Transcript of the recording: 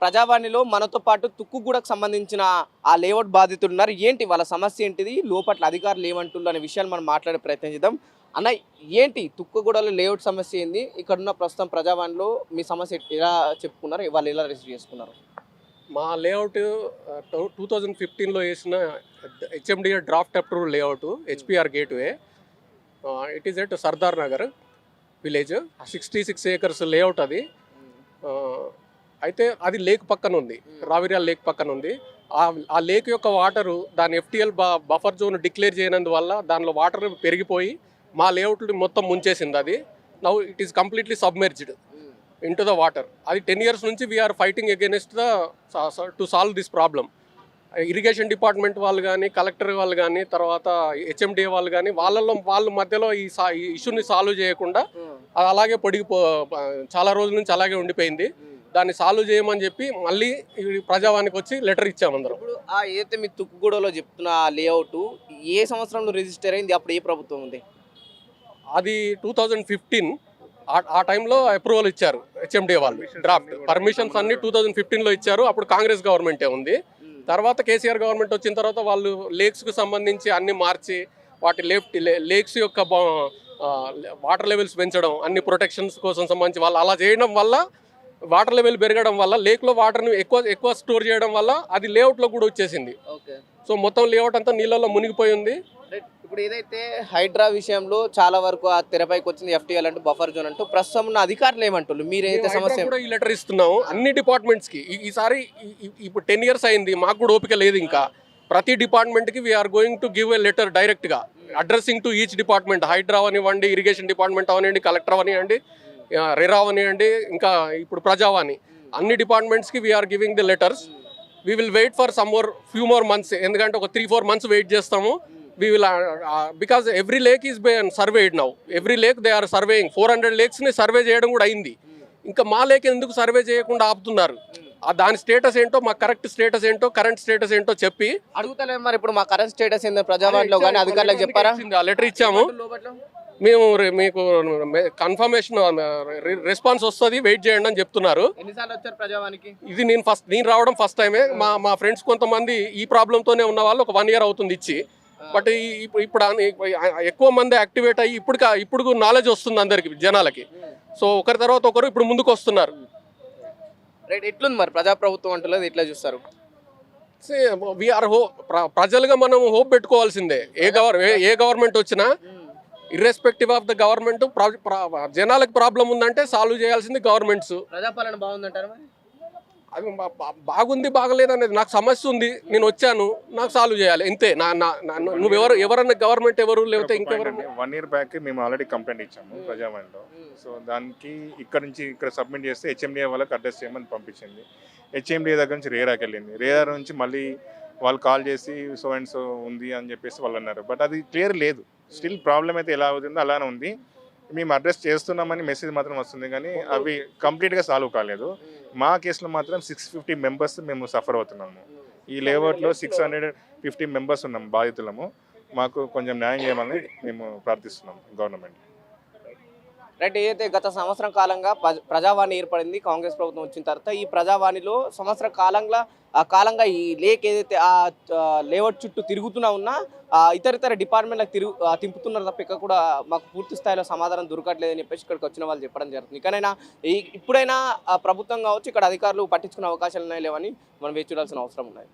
ప్రజావాణిలో మనతో పాటు తుక్కుగూడకు సంబంధించిన ఆ లేఅవుట్ బాధితులు ఉన్నారు. ఏంటి వాళ్ళ సమస్య ఏంటిది, లోపట్ల అధికారులు ఏమంటున్నారు అనే విషయాలు మనం మాట్లాడే ప్రయత్నం చేద్దాం. అన్న, ఏంటి తుక్కుగూడలో లేఅవుట్ సమస్య ఏంది? ఇక్కడున్న ప్రస్తుతం ప్రజావాణిలో మీ సమస్య ఎలా చెప్పుకున్నారు, వాళ్ళు ఎలా రిసీవ్ చేసుకున్నారు? మా లేఅవుట్ 2015లో వేసిన HMDA draft approval layout HPR gateway. It is at Sardar Nagar village. 66 acres layout అది. అయితే అది లేక్ పక్కన ఉంది, రావిర్యాల లేక్ పక్కన ఉంది. ఆ లేక్ యొక్క వాటరు దాని ఎఫ్టిఎల్ బఫర్ జోన్ డిక్లేర్ చేయనందువల్ల దానిలో వాటర్ పెరిగిపోయి మా లేఅవుట్లు మొత్తం ముంచేసింది. అది now it is completely submerged into the water. అది 10 years నుంచి we're fighting against to solve this problem. Irrigation department వాళ్ళు కానీ, కలెక్టర్ వాళ్ళు కానీ, తర్వాత హెచ్ఎండిఏ వాళ్ళు కానీ వాళ్ళ మధ్యలో ఈ ఇష్యూని సాల్వ్ చేయకుండా అది అలాగే చాలా రోజుల నుంచి అలాగే ఉండిపోయింది. దాన్ని సాల్వ్ చేయమని చెప్పి మళ్ళీ ప్రజావానికి వచ్చి లెటర్ ఇచ్చాము అందరం. ఇప్పుడు ఏదైతే మీ తుక్కుగూడలో చెప్తున్న లేఅవుట్ ఏ సంవత్సరంలో రిజిస్టర్ అయింది, అప్పుడు ఏ ప్రభుత్వం ఉంది? అది 2015. ఆ టైంలో అప్రూవల్ ఇచ్చారు హెచ్ఎండిఏ వాళ్ళు. డ్రాఫ్ట్ పర్మిషన్స్ అన్ని 2015లో ఇచ్చారు. అప్పుడు కాంగ్రెస్ గవర్నమెంటే ఉంది. తర్వాత కేసీఆర్ గవర్నమెంట్ వచ్చిన తర్వాత వాళ్ళు లేక్స్కు సంబంధించి అన్ని మార్చి వాటి లేక్స్ యొక్క వాటర్ లెవెల్స్ పెంచడం, అన్ని ప్రొటెక్షన్స్ కోసం సంబంధించి వాళ్ళు అలా చేయడం వల్ల వాటర్ లెవెల్ పెరగడం వల్ల లేక్లో వాటర్ని ఎక్కువ స్టోర్ చేయడం వల్ల అది లేఅవుట్లో కూడా వచ్చేసింది. సో మొత్తం లేఅవుట్ అంతా నీళ్ళలో మునిగిపోయి ఉంది. ఇప్పుడు ఏదైతే హైడ్రా విషయంలో చాలా వరకు ఆ తెరపైకి వచ్చింది, ఎఫ్టీఎల్ అంటూ బఫర్ జోన్ అంటూ ప్రస్తుతం ఉన్న అధికారులు ఏమంటారు? మీరు ఏదైతే సమస్య కూడా ఈ లెటర్ ఇస్తున్నాము అన్ని డిపార్ట్మెంట్స్కి. ఈసారి ఇప్పుడు 10 years అయింది, మాకు కూడా ఓపిక లేదు. ఇంకా ప్రతి డిపార్ట్మెంట్కి we're going to give a letter డైరెక్ట్గా addressing to each department. Hydraa అవనివ్వండి, ఇరిగేషన్ డిపార్ట్మెంట్ అవనివ్వండి, కలెక్టర్ అవనివ్వండి, రెరా అవనివ్వండి, ఇంకా ఇప్పుడు ప్రజావాణి, అన్ని డిపార్ట్మెంట్స్కి we're giving the letters. We will wait for some few more months. ఎందుకంటే ఒక 3-4 months వెయిట్ చేస్తాము. We will because every lake is being surveyed now. Every lake they are surveying. 400 lakes ని సర్వే చేయడం కూడా అయింది. ఇంకా మా లేక్ ఎందుకు సర్వే చేయకుండా ఆపుతున్నారు? దాని స్టేటస్ ఏంటో, మా కరెక్ట్ స్టేటస్ ఏంటో, కరెంట్ స్టేటస్ ఏంటో చెప్పి అడుగుతలేదు. మరి ఇప్పుడు మా కరెంట్ స్టేటస్ ఏందో ప్రజావాణిలో కానీ అధికారులకు చెప్పారా? ఆ లెటర్ ఇచ్చాము మేము. మీకు కన్ఫర్మేషన్ రెస్పాన్స్ వస్తుంది, వెయిట్ చేయండి అని చెప్తున్నారు. ఎన్నిసార్లు వచ్చారు ప్రజావానికి? ఇది నేను రావడం ఫస్ట్ టైమే. మా ఫ్రెండ్స్ కొంతమంది ఈ ప్రాబ్లంతోనే ఉన్న వాళ్ళు ఒక 1 year అవుతుంది ఇచ్చి. బట్ ఇప్పుడు ఎక్కువ మంది యాక్టివేట్ అయ్యి ఇప్పుడు నాలెడ్జ్ వస్తుంది అందరికి, జనాలకి. సో ఒకరి తర్వాత ఒకరు ఇప్పుడు ముందుకు వస్తున్నారు. రైట్, ఎట్లుంది మరి ప్రజాప్రభుత్వం అంటలేదు, ఎట్లా చూస్తారు? వీఆర్ ప్రజలుగా మనం హోప్ పెట్టుకోవాల్సిందే. ఏ గవర్నమెంట్ వచ్చినా ఇర్రెస్పెక్టివ్ ఆఫ్ ద గవర్నమెంట్ జనాలకు ప్రాబ్లం ఉందంటే సాల్వ్ చేయాల్సింది గవర్నమెంట్స్. ప్రజాపాలన బాగుందంటారు? మరి అది బాగుంది బాగలేదు అనేది నాకు సమస్య ఉంది, నేను వచ్చాను, నాకు సాల్వ్ చేయాలి అంతే. నువ్వు ఎవరన్నా గవర్నమెంట్ ఎవరు లేకపోతే ఇంకెవరన్నా. 1 year బ్యాక్ మేము ఆల్రెడీ కంప్లైంట్ ఇచ్చాము ప్రజావాణిలో. సో దానికి ఇక్కడ సబ్మిట్ చేస్తే హెచ్ఎండిఏ వాళ్ళకి అడ్రస్ చేయమని పంపించింది. హెచ్ఎండిఏ దగ్గర నుంచి రేరాకి వెళ్ళింది. రేరా నుంచి మళ్ళీ వాళ్ళు కాల్ చేసి సో అండ్ సో ఉంది అని చెప్పేసి వాళ్ళు అన్నారు. బట్ అది క్లియర్ లేదు. స్టిల్ ప్రాబ్లం అయితే ఎలా అవుతుందో అలానే ఉంది. మేము అడ్రస్ చేస్తున్నామని మెసేజ్ మాత్రం వస్తుంది, కానీ అవి కంప్లీట్గా సాల్వ్ కాలేదు. మా కేసులో మాత్రం 650 members మేము సఫర్ అవుతున్నాము. ఈ లేఅవుట్లో 650 members ఉన్నాము బాధితులము. మాకు కొంచెం న్యాయం చేయమని మేము ప్రార్థిస్తున్నాము గవర్నమెంట్. రైట్, ఏదైతే గత సంవత్సరం కాలంగా ప్రజావాణి ఏర్పడింది కాంగ్రెస్ ప్రభుత్వం వచ్చిన తర్వాత, ఈ ప్రజావాణిలో సంవత్సర కాలంగా ఈ లేక్ ఏదైతే ఆ లేఅవుట్ చుట్టూ తిరుగుతున్నా ఉన్నా ఇతర డిపార్ట్మెంట్లకు తింపుతున్నారు తప్ప ఇక్కడ కూడా మాకు పూర్తి స్థాయిలో సమాధానం దొరకట్లేదని చెప్పేసి ఇక్కడికి వచ్చిన వాళ్ళు చెప్పడం జరుగుతుంది. ఇకనైనా ఇప్పుడైనా ప్రభుత్వం కావచ్చు, ఇక్కడ అధికారులు పట్టించుకునే అవకాశాలు ఉన్నాయి లేవని మనం వేచి చూడాల్సిన అవసరం ఉన్నాయి.